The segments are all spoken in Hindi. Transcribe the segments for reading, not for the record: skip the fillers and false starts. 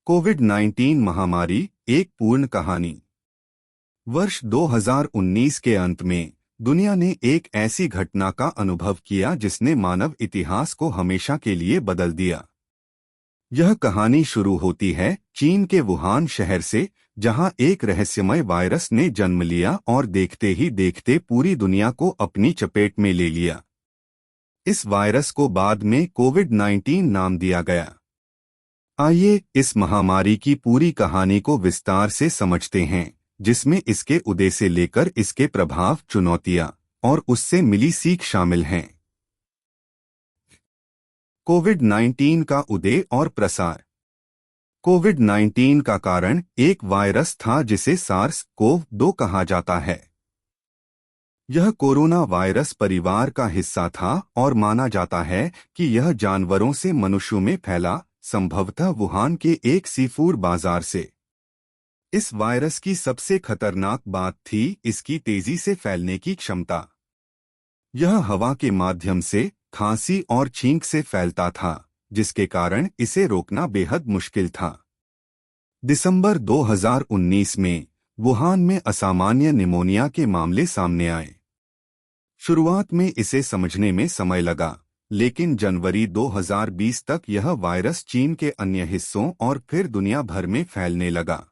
कोविड-19 महामारी एक पूर्ण कहानी। वर्ष 2019 के अंत में दुनिया ने एक ऐसी घटना का अनुभव किया जिसने मानव इतिहास को हमेशा के लिए बदल दिया। यह कहानी शुरू होती है चीन के वुहान शहर से, जहां एक रहस्यमय वायरस ने जन्म लिया और देखते ही देखते पूरी दुनिया को अपनी चपेट में ले लिया। इस वायरस को बाद में कोविड-19 नाम दिया गया। आइए इस महामारी की पूरी कहानी को विस्तार से समझते हैं, जिसमें इसके उदय से लेकर इसके प्रभाव, चुनौतियां और उससे मिली सीख शामिल हैं। कोविड-19 का उदय और प्रसार। कोविड-19 का कारण एक वायरस था जिसे सार्स-कोव-2 कहा जाता है। यह कोरोना वायरस परिवार का हिस्सा था और माना जाता है कि यह जानवरों से मनुष्यों में फैला, संभवतः वुहान के एक सीफूड बाजार से। इस वायरस की सबसे खतरनाक बात थी इसकी तेजी से फैलने की क्षमता। यह हवा के माध्यम से, खांसी और छींक से फैलता था, जिसके कारण इसे रोकना बेहद मुश्किल था। दिसंबर 2019 में वुहान में असामान्य निमोनिया के मामले सामने आए। शुरुआत में इसे समझने में समय लगा, लेकिन जनवरी 2020 तक यह वायरस चीन के अन्य हिस्सों और फिर दुनिया भर में फैलने लगा।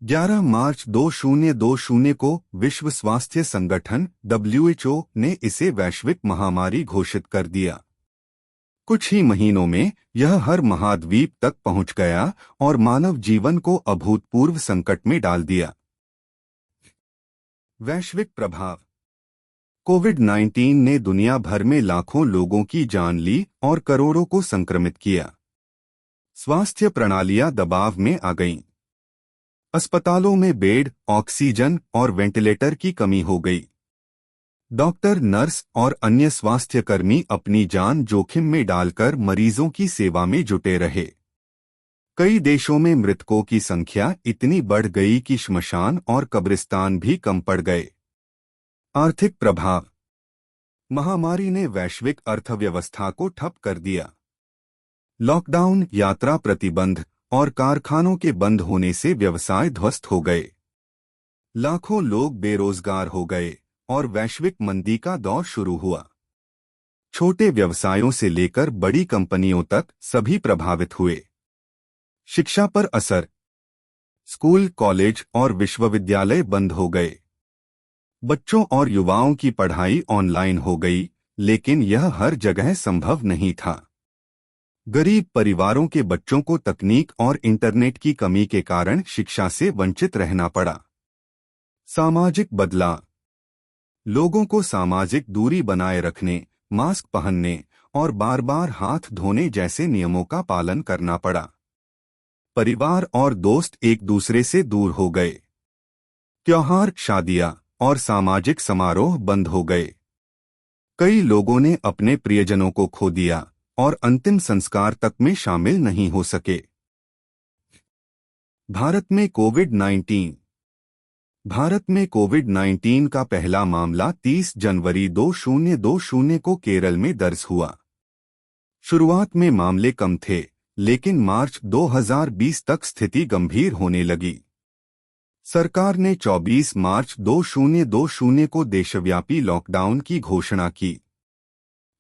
11 मार्च 2020 को विश्व स्वास्थ्य संगठन WHO ने इसे वैश्विक महामारी घोषित कर दिया। कुछ ही महीनों में यह हर महाद्वीप तक पहुंच गया और मानव जीवन को अभूतपूर्व संकट में डाल दिया। वैश्विक प्रभाव। कोविड-19 ने दुनिया भर में लाखों लोगों की जान ली और करोड़ों को संक्रमित किया। स्वास्थ्य प्रणालियां दबाव में आ गईं। अस्पतालों में बेड, ऑक्सीजन और वेंटिलेटर की कमी हो गई। डॉक्टर, नर्स और अन्य स्वास्थ्यकर्मी अपनी जान जोखिम में डालकर मरीजों की सेवा में जुटे रहे। कई देशों में मृतकों की संख्या इतनी बढ़ गई कि श्मशान और कब्रिस्तान भी कम पड़ गए। आर्थिक प्रभाव। महामारी ने वैश्विक अर्थव्यवस्था को ठप कर दिया। लॉकडाउन, यात्रा प्रतिबंध और कारखानों के बंद होने से व्यवसाय ध्वस्त हो गए। लाखों लोग बेरोजगार हो गए और वैश्विक मंदी का दौर शुरू हुआ। छोटे व्यवसायों से लेकर बड़ी कंपनियों तक सभी प्रभावित हुए। शिक्षा पर असर। स्कूल, कॉलेज और विश्वविद्यालय बंद हो गए। बच्चों और युवाओं की पढ़ाई ऑनलाइन हो गई, लेकिन यह हर जगह संभव नहीं था। गरीब परिवारों के बच्चों को तकनीक और इंटरनेट की कमी के कारण शिक्षा से वंचित रहना पड़ा। सामाजिक बदलाव। लोगों को सामाजिक दूरी बनाए रखने, मास्क पहनने और बार-बार हाथ धोने जैसे नियमों का पालन करना पड़ा। परिवार और दोस्त एक दूसरे से दूर हो गए। त्योहार, शादियां और सामाजिक समारोह बंद हो गए। कई लोगों ने अपने प्रियजनों को खो दिया और अंतिम संस्कार तक में शामिल नहीं हो सके। भारत में कोविड-19। भारत में कोविड-19 का पहला मामला 30 जनवरी 2020 को केरल में दर्ज हुआ। शुरुआत में मामले कम थे, लेकिन मार्च 2020 तक स्थिति गंभीर होने लगी। सरकार ने 24 मार्च 2020 को देशव्यापी लॉकडाउन की घोषणा की।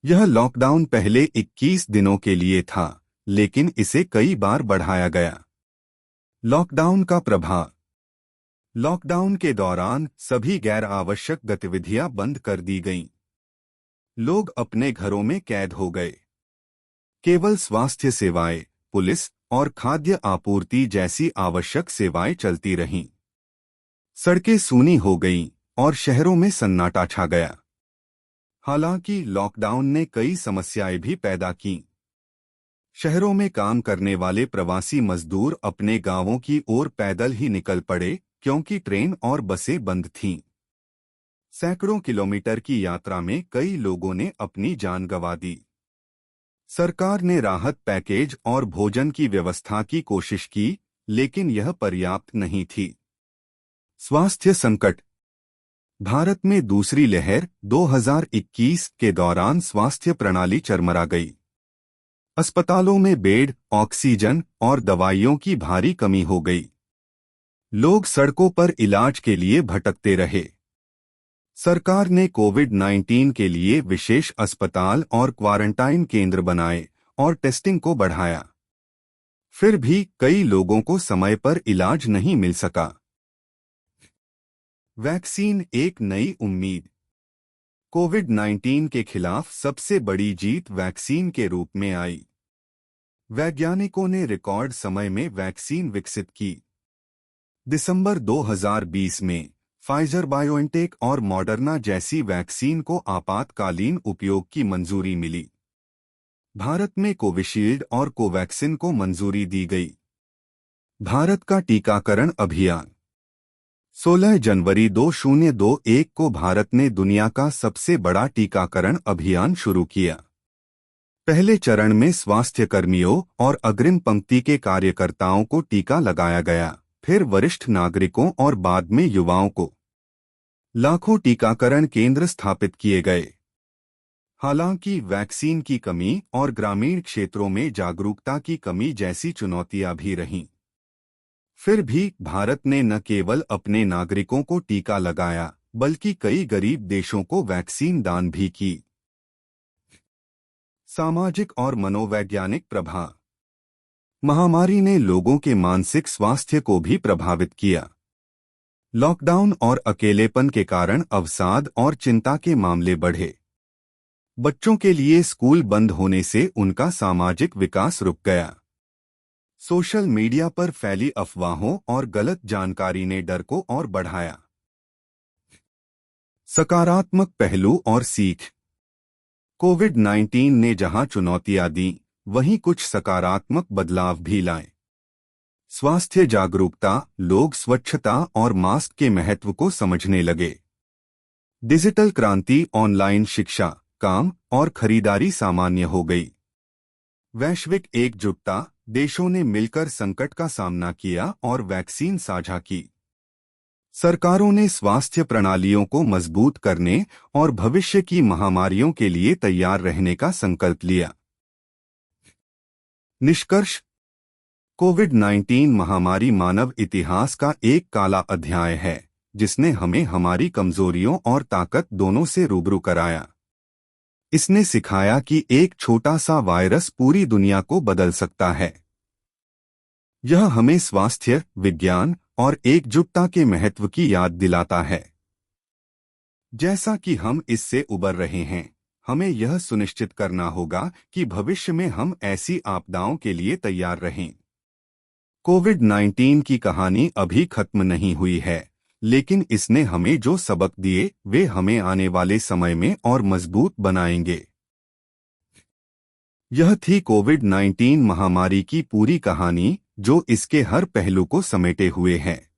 यह लॉकडाउन पहले 21 दिनों के लिए था, लेकिन इसे कई बार बढ़ाया गया। लॉकडाउन का प्रभाव। लॉकडाउन के दौरान सभी गैर आवश्यक गतिविधियां बंद कर दी गईं। लोग अपने घरों में कैद हो गए। केवल स्वास्थ्य सेवाएं, पुलिस और खाद्य आपूर्ति जैसी आवश्यक सेवाएं चलती रहीं। सड़कें सूनी हो गईं और शहरों में सन्नाटा छा गया। हालांकि लॉकडाउन ने कई समस्याएं भी पैदा कीं। शहरों में काम करने वाले प्रवासी मजदूर अपने गांवों की ओर पैदल ही निकल पड़े, क्योंकि ट्रेन और बसें बंद थीं। सैकड़ों किलोमीटर की यात्रा में कई लोगों ने अपनी जान गंवा दी। सरकार ने राहत पैकेज और भोजन की व्यवस्था की कोशिश की, लेकिन यह पर्याप्त नहीं थी। स्वास्थ्य संकट। भारत में दूसरी लहर 2021 के दौरान स्वास्थ्य प्रणाली चरमरा गई। अस्पतालों में बेड, ऑक्सीजन और दवाइयों की भारी कमी हो गई। लोग सड़कों पर इलाज के लिए भटकते रहे। सरकार ने कोविड-19 के लिए विशेष अस्पताल और क्वारंटाइन केंद्र बनाए और टेस्टिंग को बढ़ाया। फिर भी कई लोगों को समय पर इलाज नहीं मिल सका। वैक्सीन एक नई उम्मीद। कोविड-19 के खिलाफ सबसे बड़ी जीत वैक्सीन के रूप में आई। वैज्ञानिकों ने रिकॉर्ड समय में वैक्सीन विकसित की। दिसंबर 2020 में फाइजर बायोएनटेक और मॉडर्ना जैसी वैक्सीन को आपातकालीन उपयोग की मंजूरी मिली। भारत में कोविशील्ड और कोवैक्सिन को मंजूरी दी गई। भारत का टीकाकरण अभियान। 16 जनवरी 2021 को भारत ने दुनिया का सबसे बड़ा टीकाकरण अभियान शुरू किया। पहले चरण में स्वास्थ्य कर्मियों और अग्रिम पंक्ति के कार्यकर्ताओं को टीका लगाया गया, फिर वरिष्ठ नागरिकों और बाद में युवाओं को। लाखों टीकाकरण केंद्र स्थापित किए गए। हालांकि वैक्सीन की कमी और ग्रामीण क्षेत्रों में जागरूकता की कमी जैसी चुनौतियां भी रहीं। फिर भी भारत ने न केवल अपने नागरिकों को टीका लगाया, बल्कि कई गरीब देशों को वैक्सीन दान भी की। सामाजिक और मनोवैज्ञानिक प्रभाव। महामारी ने लोगों के मानसिक स्वास्थ्य को भी प्रभावित किया। लॉकडाउन और अकेलेपन के कारण अवसाद और चिंता के मामले बढ़े। बच्चों के लिए स्कूल बंद होने से उनका सामाजिक विकास रुक गया। सोशल मीडिया पर फैली अफवाहों और गलत जानकारी ने डर को और बढ़ाया। सकारात्मक पहलू और सीख। कोविड-19 ने जहां चुनौतियां दी, वहीं कुछ सकारात्मक बदलाव भी लाए। स्वास्थ्य जागरूकता, लोग स्वच्छता और मास्क के महत्व को समझने लगे। डिजिटल क्रांति, ऑनलाइन शिक्षा, काम और खरीदारी सामान्य हो गई। वैश्विक एकजुटता, देशों ने मिलकर संकट का सामना किया और वैक्सीन साझा की। सरकारों ने स्वास्थ्य प्रणालियों को मजबूत करने और भविष्य की महामारियों के लिए तैयार रहने का संकल्प लिया। निष्कर्ष। कोविड-19 महामारी मानव इतिहास का एक काला अध्याय है, जिसने हमें हमारी कमजोरियों और ताकत दोनों से रूबरू कराया। इसने सिखाया कि एक छोटा सा वायरस पूरी दुनिया को बदल सकता है। यह हमें स्वास्थ्य, विज्ञान और एकजुटता के महत्व की याद दिलाता है। जैसा कि हम इससे उबर रहे हैं, हमें यह सुनिश्चित करना होगा कि भविष्य में हम ऐसी आपदाओं के लिए तैयार रहें। कोविड-19 की कहानी अभी खत्म नहीं हुई है, लेकिन इसने हमें जो सबक दिए, वे हमें आने वाले समय में और मजबूत बनाएंगे। यह थी कोविड-19 महामारी की पूरी कहानी, जो इसके हर पहलू को समेटे हुए है।